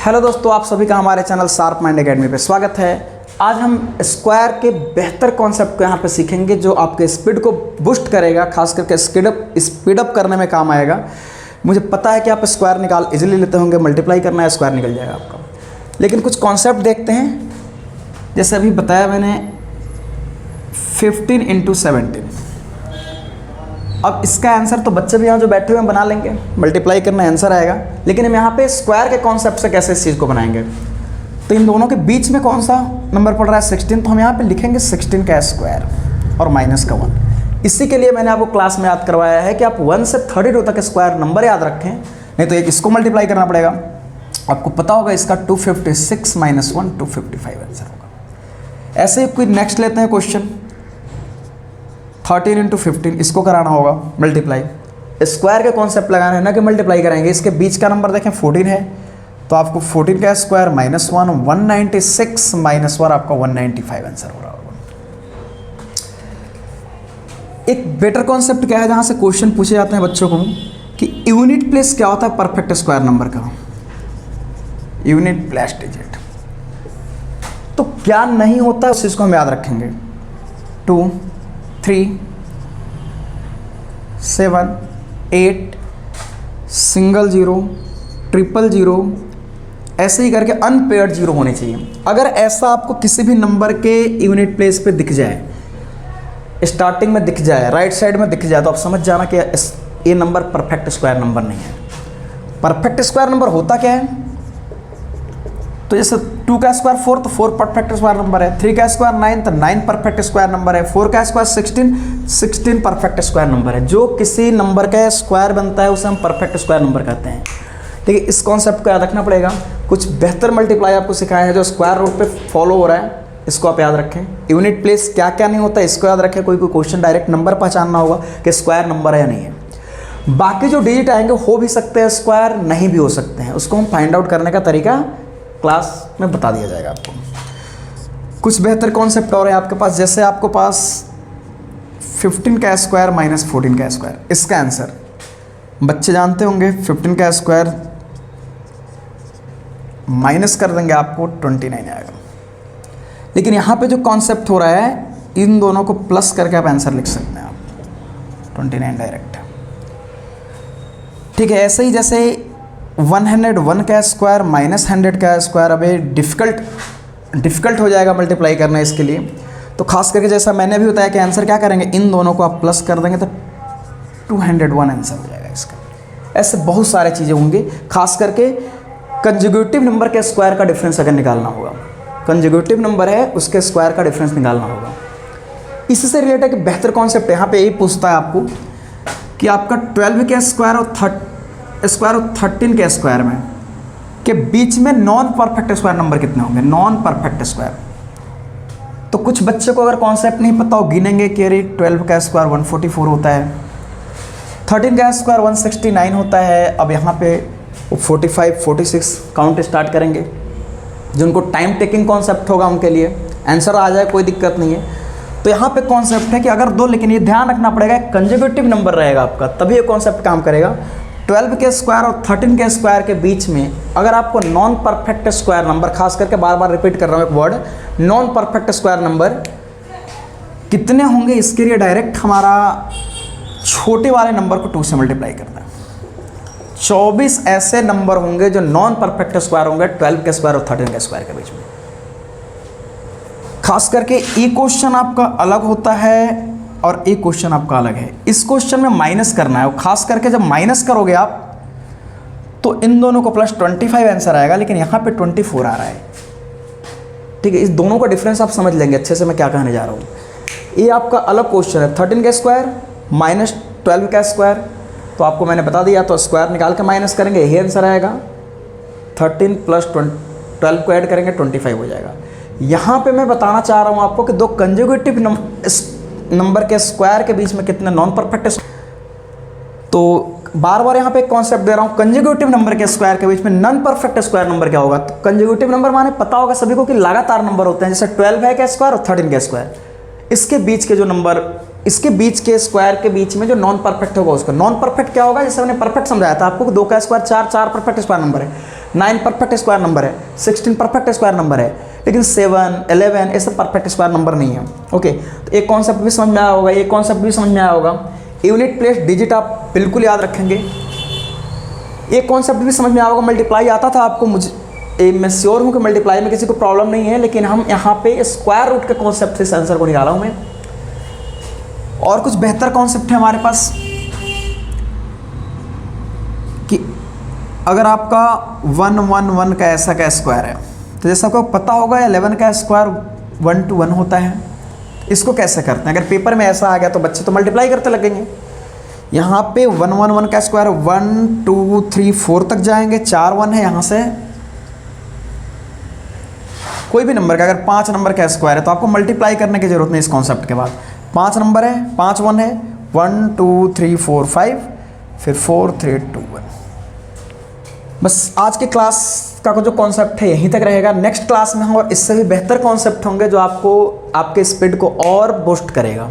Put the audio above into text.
Hello दोस्तों, आप सभी का हमारे चैनल शार्प माइंड एकेडमी पे स्वागत है। आज हम स्क्वायर के बेहतर कॉन्सेप्ट को यहाँ पे सीखेंगे जो आपके स्पीड को बूस्ट करेगा, खास करके स्पीड अप करने में काम आएगा। मुझे पता है कि आप स्क्वायर निकाल इजीली लेते होंगे, मल्टीप्लाई करना है स्क्वायर निकल जाएगा आपका। लेकिन कुछ कॉन्सेप्ट देखते हैं। जैसे अभी बताया मैंने 15 × 17। अब इसका आंसर तो बच्चे भी यहाँ जो बैठे हुए हैं बना लेंगे, मल्टीप्लाई करना आंसर आएगा। लेकिन हम यहाँ पे स्क्वायर के कॉन्सेप्ट से कैसे इस चीज़ को बनाएंगे, तो इन दोनों के बीच में कौन सा नंबर पड़ रहा है 16, तो हम यहाँ पे लिखेंगे 16 का स्क्वायर और माइनस का 1। इसी के लिए मैंने आपको क्लास में याद करवाया है कि आप 1 से 32 तक स्क्वायर नंबर याद रखें, नहीं तो एक इसको मल्टीप्लाई करना पड़ेगा। आपको पता होगा इसका 256 - 1 255 आंसर होगा। ऐसे ही कोई नेक्स्ट लेते हैं क्वेश्चन 13 × 15, इसको कराना होगा मल्टीप्लाई। स्क्वायर के कॉन्सेप्ट लगाना है ना कि मल्टीप्लाई करेंगे। इसके बीच का नंबर देखें 14 है, तो आपको 14 का स्क्वायर -1 196 - 1 आपका 195 आंसर हो रहा होगा। एक बेटर कॉन्सेप्ट क्या है जहाँ से क्वेश्चन पूछे जाते हैं बच्चों को कि यूनिट प्लेस क्या होता है परफेक्ट स्क्वायर नंबर का, यूनिट प्लेस डिजिट। तो क्या नहीं होता उस चीज़ को हम याद रखेंगे। 2 3 7 8 सिंगल 0 ट्रिपल 0 ऐसे ही करके अनपेयर्ड 0 होने चाहिए। अगर ऐसा आपको किसी भी नंबर के यूनिट प्लेस पे दिख जाए, स्टार्टिंग में दिख जाए, राइट साइड में दिख जाए, तो आप समझ जाना कि ये नंबर परफेक्ट स्क्वायर नंबर नहीं है। परफेक्ट स्क्वायर नंबर होता क्या है, तो जैसे 2 का स्क्वायर 4 तो 4 परफेक्ट स्क्वायर नंबर है, 3 का स्क्वायर 9 तो 9 परफेक्ट स्क्वायर नंबर है, 4 का स्क्वायर 16 परफेक्ट स्क्वायर नंबर है। जो किसी नंबर का स्क्वायर बनता है उसे हम परफेक्ट स्क्वायर नंबर कहते हैं। ठीक है, इस कॉन्सेप्ट को याद रखना पड़ेगा। कुछ बेहतर मल्टीप्लाई आपको सिखाया है जो स्क्वायर रूट पे फॉलो हो रहा है, इसको आप याद रखें। यूनिट प्लेस क्या क्या नहीं होता इसको याद रखें। कोई क्वेश्चन डायरेक्ट नंबर पहचानना होगा कि स्क्वायर नंबर है या नहीं है। बाकी जो डिजिट आएंगे हो भी सकते हैं स्क्वायर, नहीं भी हो सकते हैं, उसको हम फाइंड आउट करने का तरीका क्लास में बता दिया जाएगा आपको। कुछ बेहतर कॉन्सेप्ट और है आपके पास, जैसे आपको पास 15 का स्क्वायर - 14 का स्क्वायर। इसका आंसर बच्चे जानते होंगे, 15 का स्क्वायर माइनस कर देंगे आपको 29 आएगा। लेकिन यहाँ पे जो कॉन्सेप्ट हो रहा है, इन दोनों को प्लस करके आप आंसर लिख सकते हैं आप 29 डायरेक्ट। ठीक है, ऐसे ही जैसे 101 का स्क्वायर - 100 का स्क्वायर, अब ये डिफ़िकल्ट हो जाएगा मल्टीप्लाई करना इसके लिए। तो खास करके जैसा मैंने अभी बताया कि आंसर क्या करेंगे, इन दोनों को आप प्लस कर देंगे तो 201 आंसर हो जाएगा इसका। ऐसे बहुत सारे चीज़ें होंगी, खास करके कंजुगेटिव नंबर के स्क्वायर का डिफरेंस अगर निकालना होगा, कंजुगेटिव नंबर है उसके स्क्वायर का डिफरेंस निकालना होगा। इससे रिलेटेड एक बेहतर कॉन्सेप्ट यहाँ पे यही पूछता है आपको कि आपका 12 के स्क्वायर और 13 के स्क्वायर में के बीच में नॉन परफेक्ट स्क्वायर नंबर कितने होंगे, नॉन परफेक्ट स्क्वायर। तो कुछ बच्चे को अगर कॉन्सेप्ट नहीं पता हो, गिनेंगे कि अरे 12 का स्क्वायर 144 होता है, 13 का स्क्वायर 169 होता है। अब यहाँ पे 45 46 काउंट स्टार्ट करेंगे। जिनको टाइम टेकिंग कॉन्सेप्ट होगा उनके लिए आंसर आ जाए, कोई दिक्कत नहीं है। तो यहाँ पे कॉन्सेप्ट है कि अगर दो, लेकिन ये ध्यान रखना पड़ेगा कंजुगेटिव नंबर रहेगा आपका, तभी ये कॉन्सेप्ट काम करेगा। 12 के स्क्वायर और 13 के स्क्वायर के बीच में अगर आपको नॉन परफेक्ट स्क्वायर नंबर, खास करके बार बार रिपीट कर रहा हूँ एक word, non perfect square number कितने होंगे, इसके लिए डायरेक्ट हमारा छोटे वाले नंबर को 2 से मल्टीप्लाई करना है। 24 ऐसे नंबर होंगे जो नॉन परफेक्ट स्क्वायर होंगे 12 के स्क्वायर और 13 के स्क्वायर के बीच में। खास करके ये क्वेश्चन आपका अलग होता है और एक क्वेश्चन आपका अलग है। इस क्वेश्चन में माइनस करना है, खास करके जब माइनस करोगे आप तो इन दोनों को +25 आंसर आएगा, लेकिन यहाँ पे 24 आ रहा है। ठीक है, इस दोनों का डिफरेंस आप समझ लेंगे अच्छे से मैं क्या कहने जा रहा हूँ। ये आपका अलग क्वेश्चन है, 13 का स्क्वायर - 12 का स्क्वायर। तो आपको मैंने बता दिया, तो स्क्वायर निकाल के माइनस करेंगे, यही आंसर आएगा। 13 + 12 को ऐड करेंगे 25 हो जाएगा। यहाँ पे मैं बताना चाह रहा हूँ आपको कि दो कंजुगेटिव नंबर के स्क्वायर के बीच में कितने नॉन परफेक्ट। तो बार बार यहाँ पे एक कॉन्सेप्ट दे रहा हूँ, कंजुगेटिव नंबर के स्क्वायर के बीच में नॉन परफेक्ट स्क्वायर नंबर क्या होगा। तो कंजुगेटिव नंबर माने पता होगा सभी को कि लगातार नंबर होते हैं, जैसे 12 है का स्क्वायर और 13 का स्क्वायर। इसके बीच के जो नंबर, इसके बीच के स्क्वायर के बीच में जो नॉन परफेक्ट होगा उसका नॉन परफेक्ट क्या होगा। जैसे मैंने परफेक्ट समझाया था आपको, 2 का स्क्वायर 4 परफेक्ट स्क्वायर नंबर है। 9 परफेक्ट स्क्वायर नंबर है, 16 परफेक्ट स्क्वायर नंबर है, लेकिन 7, 11 ये सब परफेक्ट स्क्वायर नंबर नहीं है। ओके, तो एक कॉन्सेप्ट भी समझ में आया होगा, एक कॉन्सेप्ट भी समझ में आया होगा। यूनिट प्लेस डिजिट आप बिल्कुल याद रखेंगे। एक कॉन्सेप्ट भी समझ में आया होगा, मल्टीप्लाई आता था आपको, मुझे मैं श्योर हूँ कि मल्टीप्लाई में किसी को प्रॉब्लम नहीं है, लेकिन हम यहाँ पे स्क्वायर रूट के कॉन्सेप्ट से इस आंसर को निकाला हूँ मैं। और कुछ बेहतर कॉन्सेप्ट है हमारे पास कि अगर आपका 1 1 1 का ऐसा का स्क्वायर है, तो जैसा आपको पता होगा 11 का स्क्वायर 1 to 1 होता है। इसको कैसे करते हैं? अगर पेपर में ऐसा आ गया तो बच्चे तो मल्टीप्लाई करते लगेंगे। यहाँ पे 1 1 1 का स्क्वायर 1 2 3 4 तक जाएंगे, 4 1 है, यहाँ से कोई भी नंबर का अगर 5 नंबर का स्क्वायर है तो आपको मल्टीप्लाई करने की जरूरत नहीं इस कॉन्सेप्ट के बाद। 5 नंबर है, 5 1 है, 1 2 3 4 5, फिर 4 3 2 1। बस आज के क्लास का जो कॉन्सेप्ट है यहीं तक रहेगा। नेक्स्ट क्लास में हम और इससे भी बेहतर कॉन्सेप्ट होंगे जो आपको आपके स्पीड को और बूस्ट करेगा।